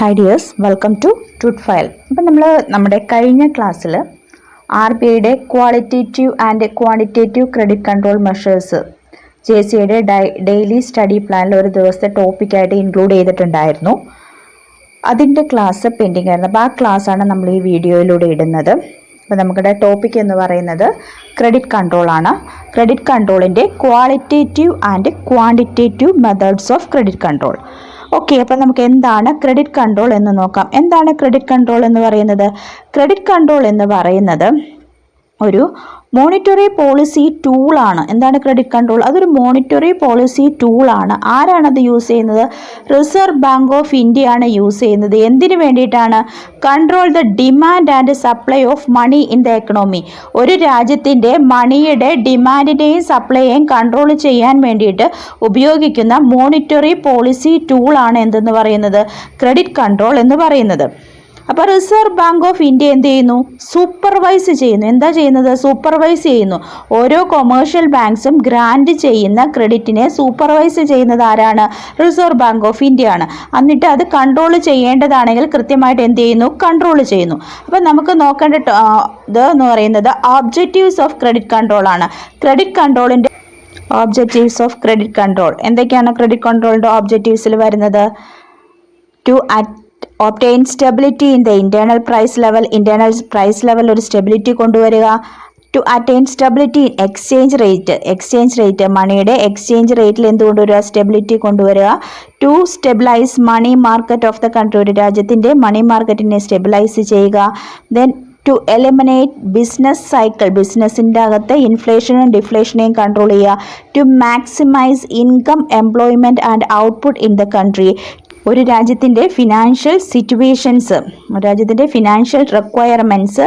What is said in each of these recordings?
Hi dears, welcome to Truth File. അപ്പോൾ നമ്മുടെ കഴിഞ്ഞ ക്ലാസ്സിൽ RBIയുടെ qualitative and quantitative credit control measures JCയുടെ ഡെയിലി സ്റ്റഡി പ്ലാനിൽ ഒരു ദിവസത്തെ ടോപ്പിക്കായിട്ട് ഇൻക്ലൂഡ് ചെയ്തിട്ടുണ്ടായിരുന്നു. അതിൻ്റെ ക്ലാസ് പെൻഡിങ് ആയിരുന്നു. അപ്പോൾ ആ ക്ലാസ്സാണ് നമ്മൾ ഈ വീഡിയോയിലൂടെ ഇടുന്നത്. അപ്പോൾ നമ്മുടെ ടോപ്പിക് എന്ന് പറയുന്നത് ക്രെഡിറ്റ് കൺട്രോൾ ആണ്. ക്രെഡിറ്റ് കൺട്രോളിൻ്റെ qualitative and quantitative methods of credit control. Okay, അപ്പോൾ നമുക്ക് എന്താണ് ക്രെഡിറ്റ് കൺട്രോൾ എന്ന് നോക്കാം. എന്താണ് ക്രെഡിറ്റ് കൺട്രോൾ എന്ന് പറയുന്നത്? ക്രെഡിറ്റ് കൺട്രോൾ എന്ന് പറയുന്നത് ഒരു മോണിറ്ററി പോളിസി ടൂളാണ്. എന്താണ് ക്രെഡിറ്റ് കൺട്രോൾ? അതൊരു മോണിറ്ററി പോളിസി ടൂളാണ്. ആരാണത് യൂസ് ചെയ്യുന്നത്? റിസർവ് ബാങ്ക് ഓഫ് ഇന്ത്യ ആണ് യൂസ് ചെയ്യുന്നത്. എന്തിനു വേണ്ടിയിട്ടാണ്? Control the demand and supply of money in the economy. ഒരു രാജ്യത്തിൻ്റെ മണിയുടെ ഡിമാൻഡിനെയും സപ്ലൈയെയും കൺട്രോൾ ചെയ്യാൻ വേണ്ടിയിട്ട് ഉപയോഗിക്കുന്ന മോണിറ്ററി പോളിസി ടൂളാണ് എന്തെന്ന് പറയുന്നത്? ക്രെഡിറ്റ് കൺട്രോൾ എന്ന് പറയുന്നത്. അപ്പോൾ റിസർവ് ബാങ്ക് ഓഫ് ഇന്ത്യ എന്ത് ചെയ്യുന്നു? സൂപ്പർവൈസ് ചെയ്യുന്നു. എന്താ ചെയ്യുന്നത്? സൂപ്പർവൈസ് ചെയ്യുന്നു. ഓരോ കൊമേഴ്ഷ്യൽ ബാങ്ക്സും ഗ്രാൻഡ് ചെയ്യുന്ന ക്രെഡിറ്റിനെ സൂപ്പർവൈസ് ചെയ്യുന്നത് ആരാണ്? റിസർവ് ബാങ്ക് ഓഫ് ഇന്ത്യ ആണ്. എന്നിട്ട് അത് കൺട്രോൾ ചെയ്യേണ്ടതാണെങ്കിൽ കൃത്യമായിട്ട് എന്ത് ചെയ്യുന്നു? കൺട്രോൾ ചെയ്യുന്നു. അപ്പം നമുക്ക് നോക്കേണ്ട ഇത് എന്ന് പറയുന്നത് ഒബ്ജക്റ്റീവ്സ് ഓഫ് ക്രെഡിറ്റ് കൺട്രോൾ ആണ്. ക്രെഡിറ്റ് കൺട്രോളിൻ്റെ ഒബ്ജക്റ്റീവ്സ് ഓഫ് ക്രെഡിറ്റ് കൺട്രോൾ എന്തൊക്കെയാണ്? ക്രെഡിറ്റ് കൺട്രോളിൻ്റെ ഒബ്ജക്റ്റീവ്സിൽ വരുന്നത് to obtain stability in the internal price level ഒരു സ്റ്റെബിലിറ്റി കൊണ്ടുവരിക. To attain stability in exchange rate മണിയുടെ എക്സ്ചേഞ്ച് റേറ്റിൽ എന്ത് കൊണ്ടുവരിക? സ്റ്റെബിലിറ്റി കൊണ്ടുവരിക. To stabilise money market of the country, ഒരു രാജ്യത്തിൻ്റെ മണി മാർക്കറ്റിനെ സ്റ്റെബിലൈസ് ചെയ്യുക. Then to eliminate business cycle, ബിസിനസ്സിൻ്റെ അകത്ത് ഇൻഫ്ലേഷനും ഡിഫ്ലേഷനെയും കൺട്രോൾ ചെയ്യുക. To maximise income, employment and output in the country, ഒരു രാജ്യത്തിൻ്റെ ഫിനാൻഷ്യൽ സിറ്റുവേഷൻസ്, ഒരു രാജ്യത്തിൻ്റെ financial requirements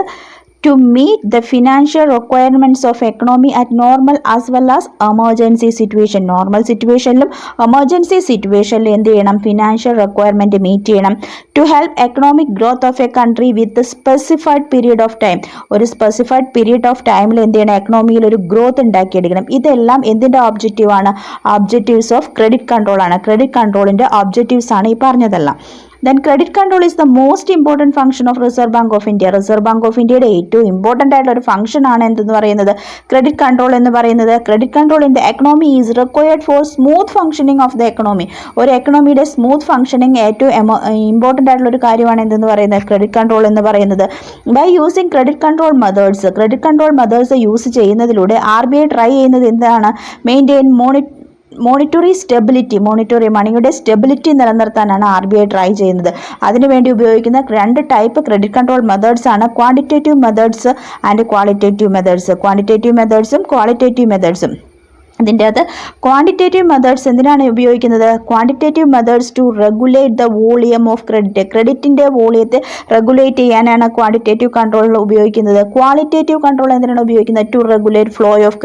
to meet the financial requirements of economy at normal as well as emergency situation. Normal സിറ്റുവേഷനിലും എമർജൻസി സിറ്റുവേഷനിലും എന്ത് ചെയ്യണം? ഫിനാൻഷ്യൽ റിക്വയർമെൻറ്റ് മീറ്റ് ചെയ്യണം. To help economic growth of a country with specified period of time, ഒരു specified period of ടൈമിൽ എന്ത് ചെയ്യണം? എക്കണോമിയിൽ ഒരു ഗ്രോത്ത് ഉണ്ടാക്കിയെടുക്കണം. ഇതെല്ലാം എന്തിൻ്റെ ഒബ്ജക്റ്റീവാണ്? ഒബ്ജക്റ്റീവ്സ് ഓഫ് ക്രെഡിറ്റ് കൺട്രോൾ ആണ്. ക്രെഡിറ്റ് കൺട്രോളിൻ്റെ ഒബ്ജക്റ്റീവ്സ് ആണ് ഈ പറഞ്ഞതെല്ലാം. Then credit control is the most important function of Reserve Bank of India. Reserve Bank of ഇന്ത്യയുടെ ഏറ്റവും ഇമ്പോർട്ടൻ്റ് ആയിട്ടുള്ള ഒരു ഫംഗ്ഷൻ ആണ് എന്തെന്ന് പറയുന്നത്? ക്രെഡിറ്റ് കൺട്രോൾ എന്ന് പറയുന്നത്. Credit control in the economy is required for smooth functioning of the economy. ഒരു എക്കണോമിയുടെ സ്മൂത്ത് ഫംഗ്ഷനിങ് ഏറ്റവും ഇമ്പോർട്ടൻ്റ് ആയിട്ടുള്ള ഒരു കാര്യമാണ് എന്തെന്ന് പറയുന്നത്? ക്രെഡിറ്റ് കൺട്രോൾ എന്ന് പറയുന്നത്. By using credit control methods use ചെയ്യുന്നതിലൂടെ RBI ട്രൈ ചെയ്യുന്നത് എന്താണ്? മെയിൻറ്റെയിൻ മോണിറ്ററി സ്റ്റെബിലിറ്റി, മണിയുടെ സ്റ്റെബിലിറ്റി നിലനിർത്താനാണ് RBI ട്രൈ ചെയ്യുന്നത്. അതിനുവേണ്ടി ഉപയോഗിക്കുന്ന രണ്ട് ടൈപ്പ് ക്രെഡിറ്റ് കൺട്രോൾ മെത്തേഡ്സ് ആണ് quantitative methods and qualitative methods. Qualitative മെത്തേഡ്സും ഇതിൻ്റെ അകത്ത് ക്വാണ്ടിറ്റേറ്റീവ് മെത്തേഡ്സ് എന്തിനാണ് ഉപയോഗിക്കുന്നത്? Quantitative methods to regulate the volume of ക്രെഡിറ്റിൻ്റെ വോളിയത്തെ റെഗുലേറ്റ് ചെയ്യാനാണ് ക്വാണ്ടിറ്റേറ്റീവ് കൺട്രോൾ ഉപയോഗിക്കുന്നത്. ക്വാളിറ്റേറ്റീവ് കൺട്രോൾ എന്തിനാണ് ഉപയോഗിക്കുന്നത്? ടു റെഗുലേറ്റ് ഫ്ലോ ഓഫ്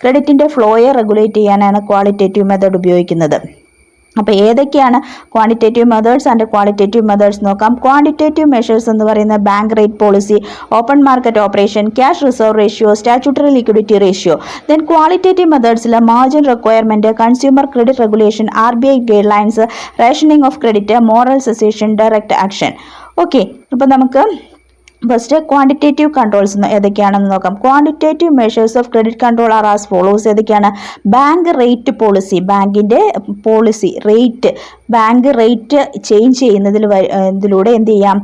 ക്രെഡിറ്റിൻ്റെ ഫ്ലോയെ റെഗുലേറ്റ് ചെയ്യാനാണ് ക്വാളിറ്റേറ്റീവ് മെത്തേഡ് ഉപയോഗിക്കുന്നത്. അപ്പോൾ ഏതൊക്കെയാണ് quantitative methods and qualitative methods നോക്കാം. ക്വാണ്ടിറ്റേറ്റീവ് മെഷേഴ്സ് എന്ന് പറയുന്ന bank rate policy, open market operation, cash reserve ratio, statutory liquidity ratio. Then qualitative മെത്തേഡ്സിൽ margin requirement, consumer credit regulation, RBI guidelines, rationing of credit, moral suasion, direct action. Okay, അപ്പോൾ നമുക്ക് first quantitative controls ഏതൊക്കെയാണെന്ന് നോക്കാം. Quantitative measures of credit control are as follows. ഏതൊക്കെയാണ്? Bank rate policy, ബാങ്കിൻ്റെ policy rate, bank rate change ചെയ്യുന്നതിലൂടെ എന്ത് ചെയ്യാം?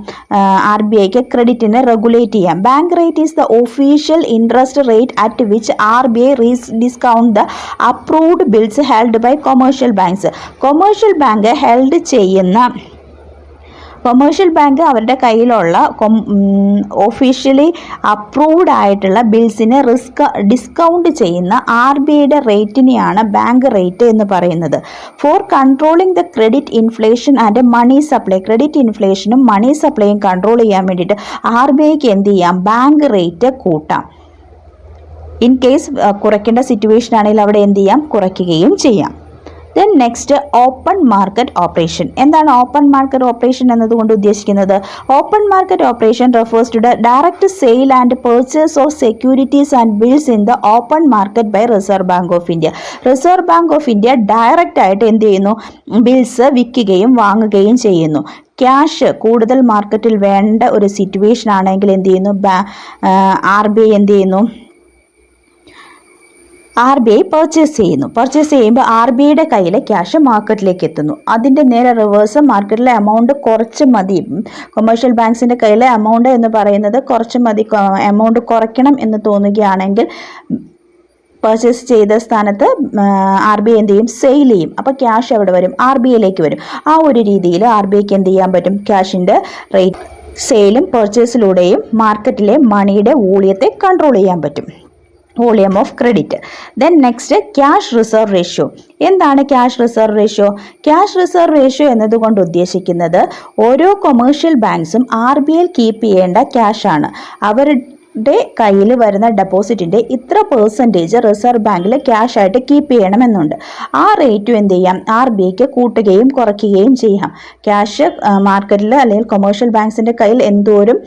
RBIക്ക് ക്രെഡിറ്റിനെ റെഗുലേറ്റ് ചെയ്യാം. Bank rate is the official interest rate at which RBI discount the approved bills held by commercial banks. Commercial bank held ചെയ്യുന്ന commercial bank അവരുടെ കയ്യിലുള്ള ഒഫീഷ്യലി അപ്രൂവ്ഡ് ആയിട്ടുള്ള ബിൽസിനെ ഡിസ്കൗണ്ട് ചെയ്യുന്ന RBIയുടെ റേറ്റിനെയാണ് ബാങ്ക് റേറ്റ് എന്ന് പറയുന്നത്. For controlling the credit inflation and money supply, credit ഇൻഫ്ലേഷനും money സപ്ലൈയും control ചെയ്യാൻ വേണ്ടിയിട്ട് RBIക്ക് എന്ത് ചെയ്യാം? ബാങ്ക് റേറ്റ് കൂട്ടാം. ഇൻ കേസ് കുറയ്ക്കേണ്ട സിറ്റുവേഷൻ ആണെങ്കിൽ അവിടെ എന്ത് ചെയ്യാം? കുറയ്ക്കുകയും ചെയ്യാം. Then next, open market operation. എന്താണ് ഓപ്പൺ മാർക്കറ്റ് ഓപ്പറേഷൻ എന്നതുകൊണ്ട് ഉദ്ദേശിക്കുന്നത്? Open market operation refers to the direct sale and purchase of securities and bills in the open market by Reserve Bank of India. Reserve Bank of India direct ആയിട്ട് എന്ത് ചെയ്യുന്നു? Bills വിൽക്കുകയും വാങ്ങുകയും ചെയ്യുന്നു. Cash കൂടുതൽ മാർക്കറ്റിൽ വേണ്ട ഒരു സിറ്റുവേഷൻ ആണെങ്കിൽ എന്ത് ചെയ്യുന്നു, RBI എന്ത് ചെയ്യുന്നു, RBI പർച്ചേസ് ചെയ്യുമ്പോൾ RBIയുടെ കയ്യിലെ ക്യാഷ് മാർക്കറ്റിലേക്ക് എത്തുന്നു. അതിൻ്റെ നേരെ റിവേഴ്സ് മാർക്കറ്റിലെ എമൗണ്ട് കുറച്ച് മതി, കൊമേഴ്ഷ്യൽ ബാങ്ക്സിൻ്റെ കയ്യിലെ എമൗണ്ട് എന്ന് പറയുന്നത് കുറച്ച് മതി, എമൗണ്ട് കുറയ്ക്കണം എന്ന് തോന്നുകയാണെങ്കിൽ പർച്ചേസ് ചെയ്ത സ്ഥാനത്ത് RBI എന്ത് ചെയ്യും, സെയിൽ ചെയ്യും. അപ്പോൾ ക്യാഷ് എവിടെ വരും, RBIയിലേക്ക് വരും. ആ ഒരു രീതിയിൽ RBIക്ക് എന്ത് ചെയ്യാൻ പറ്റും, ക്യാഷിൻ്റെ റേറ്റ് സെയിലും പർച്ചേസിലൂടെയും മാർക്കറ്റിലെ മണിയുടെ വോളിയത്തെ കൺട്രോൾ ചെയ്യാൻ പറ്റും, volume of credit. Then next cash reserve ratio. എന്താണ് cash reserve ratio? Cash reserve ratio എന്നതുകൊണ്ട് ഉദ്ദേശിക്കുന്നത് ഓരോ കൊമേഴ്ഷ്യൽ ബാങ്ക്സും RBIയിൽ കീപ്പ് ചെയ്യേണ്ട ക്യാഷാണ്. കയ്യിൽ വരുന്ന ഡെപ്പോസിറ്റിൻ്റെ ഇത്ര പെർസെൻറ്റേജ് റിസർവ് ബാങ്കിൽ ക്യാഷ് ആയിട്ട് കീപ്പ് ചെയ്യണമെന്നുണ്ട്. ആ റേറ്റും എന്ത് ചെയ്യാം, RBIക്ക് കൂട്ടുകയും കുറയ്ക്കുകയും ചെയ്യാം. ക്യാഷ് മാർക്കറ്റിൽ അല്ലെങ്കിൽ കൊമേഴ്ഷ്യൽ ബാങ്ക്സിൻ്റെ കയ്യിൽ എന്തോരം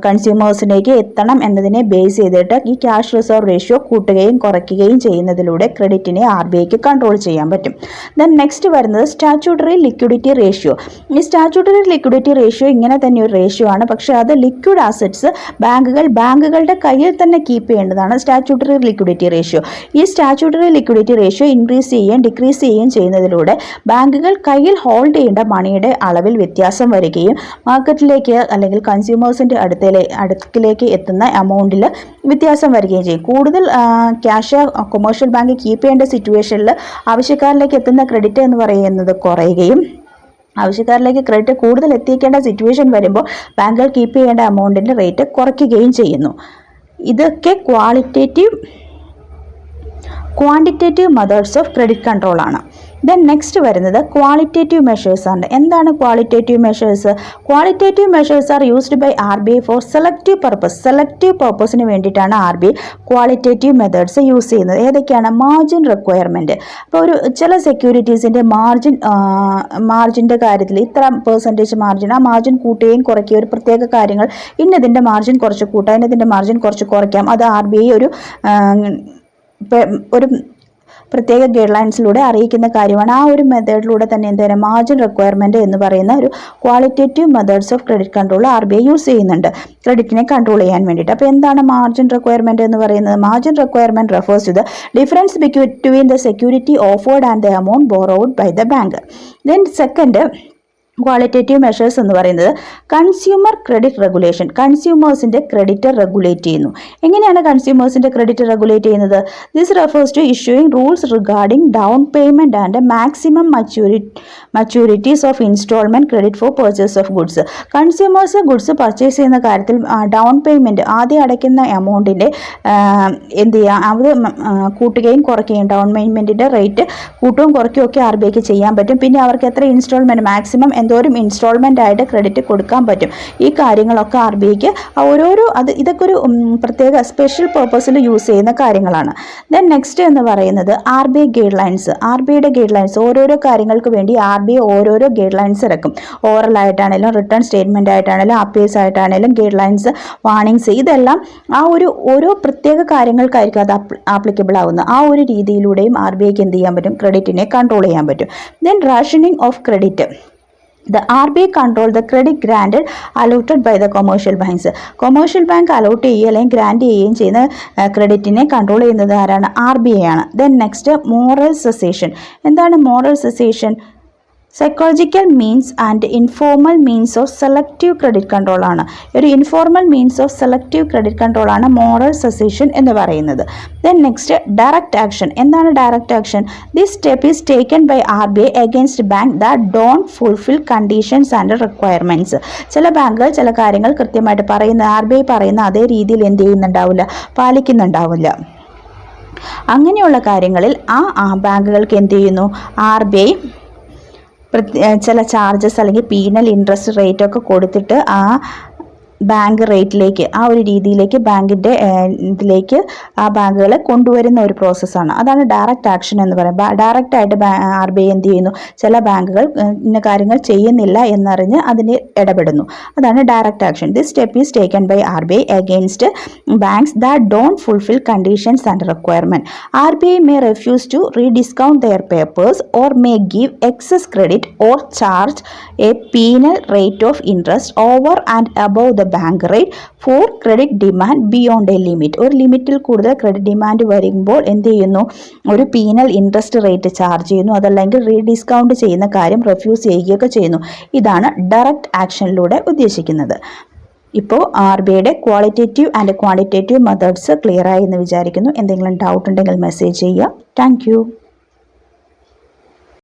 കൺസ്യൂമേഴ്സിലേക്ക് എത്തണം എന്നതിനെ ബേസ് ചെയ്തിട്ട് ഈ ക്യാഷ് റിസർവ് റേഷ്യോ കൂട്ടുകയും കുറയ്ക്കുകയും ചെയ്യുന്നതിലൂടെ ക്രെഡിറ്റിനെ RBIക്ക് കൺട്രോൾ ചെയ്യാൻ പറ്റും. ദെൻ നെക്സ്റ്റ് വരുന്നത് സ്റ്റാറ്റ്യൂട്ടറി ലിക്വിഡിറ്റി റേഷ്യോ. ഈ സ്റ്റാറ്റ്യൂട്ടറി ലിക്വിഡിറ്റി റേഷ്യോ ഇങ്ങനെ തന്നെ ഒരു റേഷ്യോ ആണ്, പക്ഷേ അത് ലിക്വിഡ് ആസറ്റ്സ് ബാങ്കുകളുടെ കയ്യിൽ തന്നെ കീപ്പ് ചെയ്യേണ്ടതാണ് സ്റ്റാറ്റ്യൂട്ടറി ലിക്വിഡിറ്റി റേഷ്യോ. ഈ സ്റ്റാറ്റ്യൂട്ടറി ലിക്വിഡിറ്റി റേഷ്യോ ഇൻക്രീസ് ചെയ്യുകയും ഡിക്രീസ് ചെയ്യുകയും ചെയ്യുന്നതിലൂടെ ബാങ്കുകൾ കയ്യിൽ ഹോൾഡ് ചെയ്യേണ്ട മണിയുടെ അളവിൽ വ്യത്യാസം വരികയും മാർക്കറ്റിലേക്ക് അല്ലെങ്കിൽ കൺസ്യൂമേഴ്സിൻ്റെ അടുക്കിലേക്ക് എത്തുന്ന എമൗണ്ടിൽ വ്യത്യാസം വരികയും ചെയ്യും. കൂടുതൽ ക്യാഷ് കൊമേഴ്ഷ്യൽ ബാങ്ക് കീപ്പ് ചെയ്യേണ്ട സിറ്റുവേഷനിൽ ആവശ്യക്കാരിലേക്ക് എത്തുന്ന ക്രെഡിറ്റ് എന്ന് പറയുന്നത് കുറയുകയും ആവശ്യക്കാരിലേക്ക് ക്രെഡിറ്റ് കൂടുതൽ എത്തിക്കേണ്ട സിറ്റുവേഷൻ വരുമ്പോൾ ബാങ്കുകൾ കീപ്പ് ചെയ്യേണ്ട എമൗണ്ടിൻ്റെ റേറ്റ് കുറയ്ക്കുകയും ചെയ്യുന്നു. ഇതൊക്കെ quantitative methods of credit control ആണ്. ദെൻ നെക്സ്റ്റ് വരുന്നത് ക്വാളിറ്റേറ്റീവ് മെഷേഴ്സ് ആണ്. എന്താണ് qualitative measures? Qualitative measures are used by RBI for selective പർപ്പസിന് വേണ്ടിയിട്ടാണ് RBI ക്വാളിറ്റേറ്റീവ് മെത്തേഡ്സ് യൂസ് ചെയ്യുന്നത്. ഏതൊക്കെയാണ്? Margin requirement. അപ്പോൾ ചില സെക്യൂരിറ്റീസിൻ്റെ മാർജിൻ്റെ കാര്യത്തിൽ ഇത്ര പെർസെൻറ്റേജ് മാർജിൻ, ആ മാർജിൻ കൂട്ടുകയും കുറയ്ക്കുകയും ഒരു പ്രത്യേക കാര്യങ്ങൾ ഇന്നതിൻ്റെ മാർജിൻ കുറച്ച് കൂട്ടാം, ഇന്നതിൻ്റെ മാർജിൻ കുറച്ച് കുറയ്ക്കാം. അത് RBI ഒരു പ്രത്യേക ഗൈഡ് ലൈൻസിലൂടെ അറിയിക്കുന്ന കാര്യമാണ്. ആ ഒരു മെത്തേഡിലൂടെ തന്നെ എന്താണ് മാർജിൻ റിക്വയർമെൻറ്റ് എന്ന് പറയുന്ന ഒരു qualitative methods of credit control RBI use ചെയ്യുന്നുണ്ട് ക്രെഡിറ്റിനെ കൺട്രോൾ ചെയ്യാൻ വേണ്ടിയിട്ട്. അപ്പോൾ എന്താണ് മാർജിൻ റിക്വയർമെൻറ്റ് എന്ന് പറയുന്നത്? Margin requirement refers to the difference between the security offered and the amount borrowed by the bank. Then second qualitative measures എന്ന് പറയുന്നത് consumer credit regulation. കൺസ്യൂമേഴ്സിൻ്റെ ക്രെഡിറ്റ് റെഗുലേറ്റ് ചെയ്യുന്നു. എങ്ങനെയാണ് കൺസ്യൂമേഴ്സിൻ്റെ ക്രെഡിറ്റ് റെഗുലേറ്റ് ചെയ്യുന്നത്? This refers to issuing rules regarding down payment and maximum maturities of instalment credit for purchase of goods. Consumers goods purchase ചെയ്യുന്ന കാര്യത്തിൽ down payment ആദ്യം അടയ്ക്കുന്ന എമൗണ്ടിൻ്റെ എന്ത് ചെയ്യുക, അത് കൂട്ടുകയും കുറയ്ക്കുകയും ഡൗൺ പേയ്മെൻറ്റിൻ്റെ റേറ്റ് കൂട്ടുകയും കുറയ്ക്കുകയും ഒക്കെ RBIക്ക് ചെയ്യാൻ പറ്റും. പിന്നെ അവർക്ക് എത്ര ഇൻസ്റ്റാൾമെൻറ്റ് മാക്സിമം എന്തോരം ഇൻസ്റ്റാൾമെൻ്റ് ആയിട്ട് ക്രെഡിറ്റ് കൊടുക്കാൻ പറ്റും. ഈ കാര്യങ്ങളൊക്കെ RBIക്ക് ഇതൊക്കെ ഒരു പ്രത്യേക സ്പെഷ്യൽ പർപ്പസിൽ യൂസ് ചെയ്യുന്ന കാര്യങ്ങളാണ്. ദെൻ നെക്സ്റ്റ് എന്ന് പറയുന്നത് RBI ഗൈഡ് ലൈൻസ്. RBIയുടെ ഗൈഡ് ലൈൻസ് ഓരോരോ കാര്യങ്ങൾക്ക് വേണ്ടി RBI ഓരോരോ ഗൈഡ് ലൈൻസ് ഇറക്കും. ഓറൽ ആയിട്ടാണെങ്കിലും റിട്ടേൺ സ്റ്റേറ്റ്മെൻ്റ് ആയിട്ടാണെങ്കിലും അപ്പീൽസ് ആയിട്ടാണെങ്കിലും ഗൈഡ് ലൈൻസ്, വാർണിംഗ്സ്, ഇതെല്ലാം ഓരോ പ്രത്യേക കാര്യങ്ങൾക്കായിരിക്കും അത് ആപ്ലിക്കബിൾ ആവുന്നത്. ആ ഒരു രീതിയിലൂടെയും RBIക്ക് എന്ത് ചെയ്യാൻ പറ്റും, ക്രെഡിറ്റിനെ കൺട്രോൾ ചെയ്യാൻ പറ്റും. Then rationing of credit. The RBI control the credit granted allotted by the commercial banks. Commercial bank allot ചെയ്യുക അല്ലെങ്കിൽ ഗ്രാൻഡ് ചെയ്യുകയും ചെയ്യുന്ന ക്രെഡിറ്റിനെ കൺട്രോൾ ചെയ്യുന്നത് ആരാണ്? RBI ആണ്. Then next moral suasion. എന്താണ് moral suasion? Psychological means and informal means of selective credit control ആണ്. ഒരു informal means of selective credit control ആണ് മോറൽ സെസേഷൻ എന്ന് പറയുന്നത്. Then next direct action. എന്താണ് direct action? This step is taken by RBI against bank that don't fulfil conditions and requirements. ചില ബാങ്കുകൾ ചില കാര്യങ്ങൾ കൃത്യമായിട്ട് RBI പറയുന്ന അതേ രീതിയിൽ എന്ത് ചെയ്യുന്നുണ്ടാവില്ല, പാലിക്കുന്നുണ്ടാവില്ല. അങ്ങനെയുള്ള കാര്യങ്ങളിൽ ആ ബാങ്കുകൾക്ക് എന്ത് ചെയ്യുന്നു, RBI ചില ചാർജസ് അല്ലെങ്കിൽ പീനൽ ഇൻട്രസ്റ്റ് റേറ്റ് ഒക്കെ കൊടുത്തിട്ട് ആ ബാങ്ക് റേറ്റിലേക്ക്, ആ ഒരു രീതിയിലേക്ക് ബാങ്കിൻ്റെ ഇതിലേക്ക് ആ ബാങ്കുകളെ കൊണ്ടുവരുന്ന ഒരു പ്രോസസ്സാണ്. അതാണ് ഡയറക്റ്റ് ആക്ഷൻ എന്ന് പറയുന്നത്. ഡയറക്റ്റ് ആയിട്ട് RBI എന്ത് ചെയ്യുന്നു, ചില ബാങ്കുകൾ ഇന്ന കാര്യങ്ങൾ ചെയ്യുന്നില്ല എന്നറിഞ്ഞ് അതിന് ഇടപെടുന്നു. അതാണ് direct action. This step is taken by RBI against banks that don't fulfil conditions and requirement. RBI may refuse to rediscount their papers or may give excess credit or charge a penal rate of interest over and above the bank rate for credit demand beyond a limit. ഒരു ലിമിറ്റിൽ കൂടുതൽ credit demand വരുമ്പോൾ എന്ത് ചെയ്യുന്നു, ഒരു penal interest rate charge ചെയ്യുന്നു, അതല്ലെങ്കിൽ rediscount ചെയ്യുന്ന കാര്യം റെഫ്യൂസ് ചെയ്യുകയൊക്കെ ചെയ്യുന്നു. ഇതാണ് ഡയറക്റ്റ് ആക്ഷനിലൂടെ ഉദ്ദേശിക്കുന്നത്. ഇപ്പോൾ RBIയുടെ qualitative and quantitative methods clear ആയി എന്ന് വിചാരിക്കുന്നു. എന്തെങ്കിലും ഡൗട്ട് ഉണ്ടെങ്കിൽ മെസ്സേജ് ചെയ്യുക. താങ്ക്